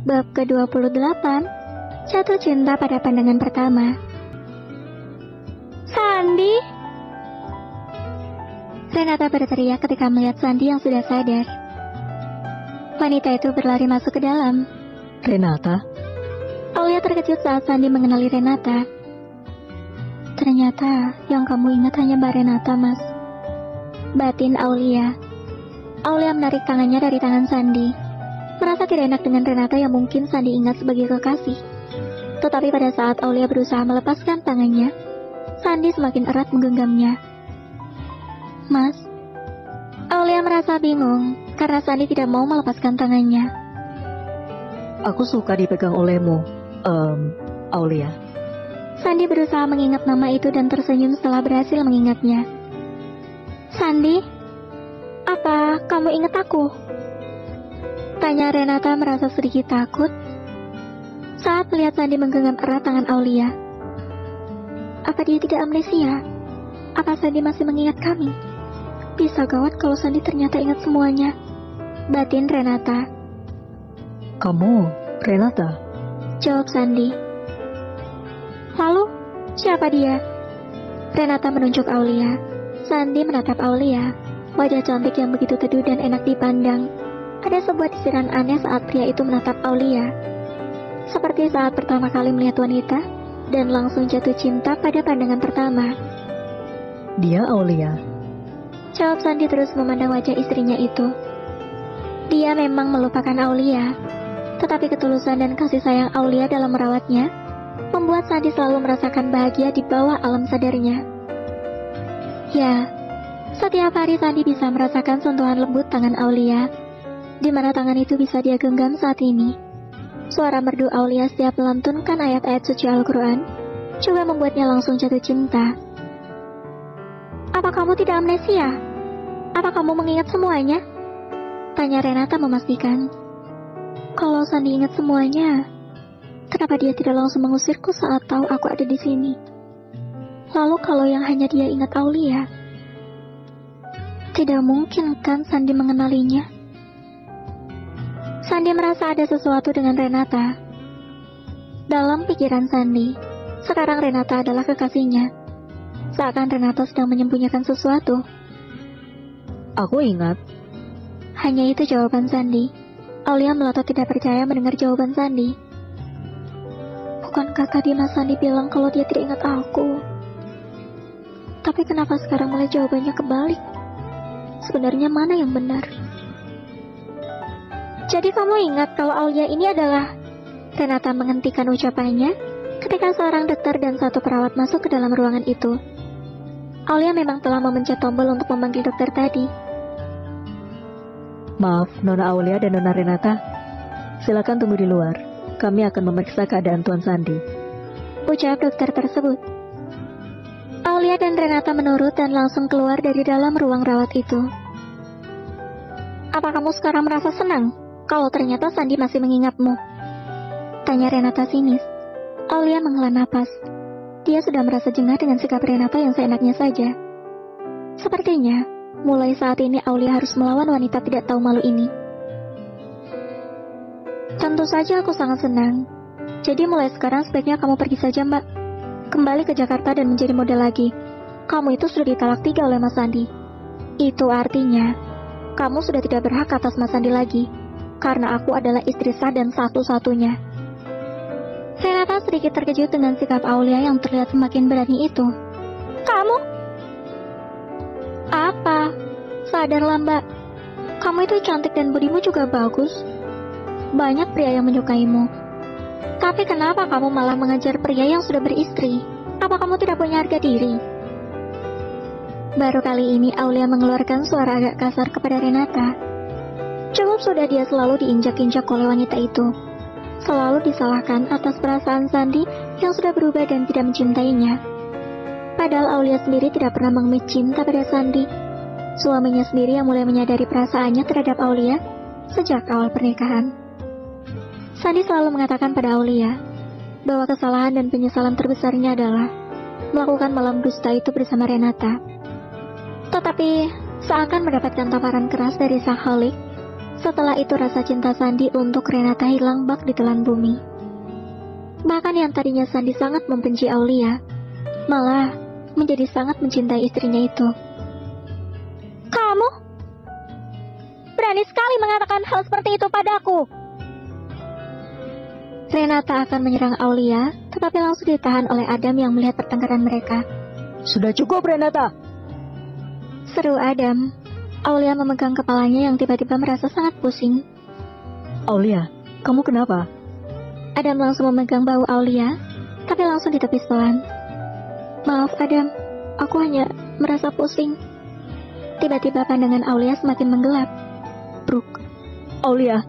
Bab ke-28, Jatuh Cinta Pada Pandangan Pertama. Sandi! Renata berteriak ketika melihat Sandi yang sudah sadar. Wanita itu berlari masuk ke dalam. Renata? Aulia terkejut saat Sandi mengenali Renata. Ternyata yang kamu ingat hanya Mbak Renata, Mas. Batin Aulia. Aulia menarik tangannya dari tangan Sandi. Merasa tidak enak dengan Renata yang mungkin Sandi ingat sebagai kekasih. Tetapi pada saat Aulia berusaha melepaskan tangannya, Sandi semakin erat menggenggamnya. Mas, Aulia merasa bingung karena Sandi tidak mau melepaskan tangannya. Aku suka dipegang olehmu, Aulia. Sandi berusaha mengingat nama itu dan tersenyum setelah berhasil mengingatnya. Sandi, apa kamu ingat aku? Tanya Renata merasa sedikit takut saat melihat Sandi menggenggam erat tangan Aulia. Apa dia tidak amnesia? Apa Sandi masih mengingat kami? Bisa gawat kalau Sandi ternyata ingat semuanya. Batin Renata. Kamu, Renata? Jawab Sandi. Lalu, siapa dia? Renata menunjuk Aulia. Sandi menatap Aulia. Wajah cantik yang begitu teduh dan enak dipandang. Ada sebuah desiran aneh saat pria itu menatap Aulia. Seperti saat pertama kali melihat wanita dan langsung jatuh cinta pada pandangan pertama. Dia Aulia. Jawab Sandi terus memandang wajah istrinya itu. Dia memang melupakan Aulia. Tetapi ketulusan dan kasih sayang Aulia dalam merawatnya membuat Sandi selalu merasakan bahagia di bawah alam sadarnya. Ya, setiap hari Sandi bisa merasakan sentuhan lembut tangan Aulia, di mana tangan itu bisa dia genggam saat ini. Suara merdu Aulia setiap melantunkan ayat-ayat suci Al-Quran juga membuatnya langsung jatuh cinta. Apa kamu tidak amnesia? Apa kamu mengingat semuanya? Tanya Renata memastikan. Kalau Sandi ingat semuanya, kenapa dia tidak langsung mengusirku saat tahu aku ada di sini? Lalu kalau yang hanya dia ingat Aulia, tidak mungkin kan Sandi mengenalinya? Sandi merasa ada sesuatu dengan Renata. Dalam pikiran Sandi, sekarang Renata adalah kekasihnya. Seakan Renata sedang menyembunyikan sesuatu. Aku ingat. Hanya itu jawaban Sandi. Aulia melotot tidak percaya mendengar jawaban Sandi. Bukankah tadi Mas Sandi bilang kalau dia tidak ingat aku? Tapi kenapa sekarang malah jawabannya kebalik? Sebenarnya mana yang benar? Jadi kamu ingat kalau Aulia ini adalah... Renata menghentikan ucapannya ketika seorang dokter dan satu perawat masuk ke dalam ruangan itu. Aulia memang telah memencet tombol untuk memanggil dokter tadi. Maaf, Nona Aulia dan Nona Renata. Silakan tunggu di luar. Kami akan memeriksa keadaan Tuan Sandi. Ucap dokter tersebut. Aulia dan Renata menurut dan langsung keluar dari dalam ruang rawat itu. Apa kamu sekarang merasa senang kalau ternyata Sandi masih mengingatmu? Tanya Renata sinis. Aulia menghela napas. Dia sudah merasa jengah dengan sikap Renata yang seenaknya saja. Sepertinya, mulai saat ini Aulia harus melawan wanita tidak tahu malu ini. Tentu saja aku sangat senang. Jadi mulai sekarang sebaiknya kamu pergi saja, Mbak. Kembali ke Jakarta dan menjadi model lagi. Kamu itu sudah ditalak 3 oleh Mas Sandi. Itu artinya kamu sudah tidak berhak atas Mas Sandi lagi, karena aku adalah istri sah dan satu-satunya. Renata sedikit terkejut dengan sikap Aulia yang terlihat semakin berani itu. Kamu? Apa? Sadarlah, Mbak. Kamu itu cantik dan budimu juga bagus. Banyak pria yang menyukaimu. Tapi kenapa kamu malah mengejar pria yang sudah beristri? Apa kamu tidak punya harga diri? Baru kali ini Aulia mengeluarkan suara agak kasar kepada Renata. Cukup sudah dia selalu diinjak-injak oleh wanita itu. Selalu disalahkan atas perasaan Sandi yang sudah berubah dan tidak mencintainya. Padahal Aulia sendiri tidak pernah mengemit cinta pada Sandi. Suaminya sendiri yang mulai menyadari perasaannya terhadap Aulia sejak awal pernikahan. Sandi selalu mengatakan pada Aulia bahwa kesalahan dan penyesalan terbesarnya adalah melakukan malam dusta itu bersama Renata. Tetapi seakan mendapatkan tamparan keras dari sang Khalik, Setelah itu rasa cinta Sandi untuk Renata hilang bak ditelan bumi. Bahkan yang tadinya Sandi sangat membenci Aulia, malah menjadi sangat mencintai istrinya itu. Kamu berani sekali mengatakan hal seperti itu padaku. Renata akan menyerang Aulia, tetapi langsung ditahan oleh Adam yang melihat pertengkaran mereka. Sudah cukup, Renata. Seru Adam. Aulia memegang kepalanya yang tiba-tiba merasa sangat pusing. Aulia, kamu kenapa? Adam langsung memegang bahu Aulia, tapi langsung ditepis pelan. Maaf Adam, aku hanya merasa pusing. Tiba-tiba pandangan Aulia semakin menggelap. Brooke, Aulia,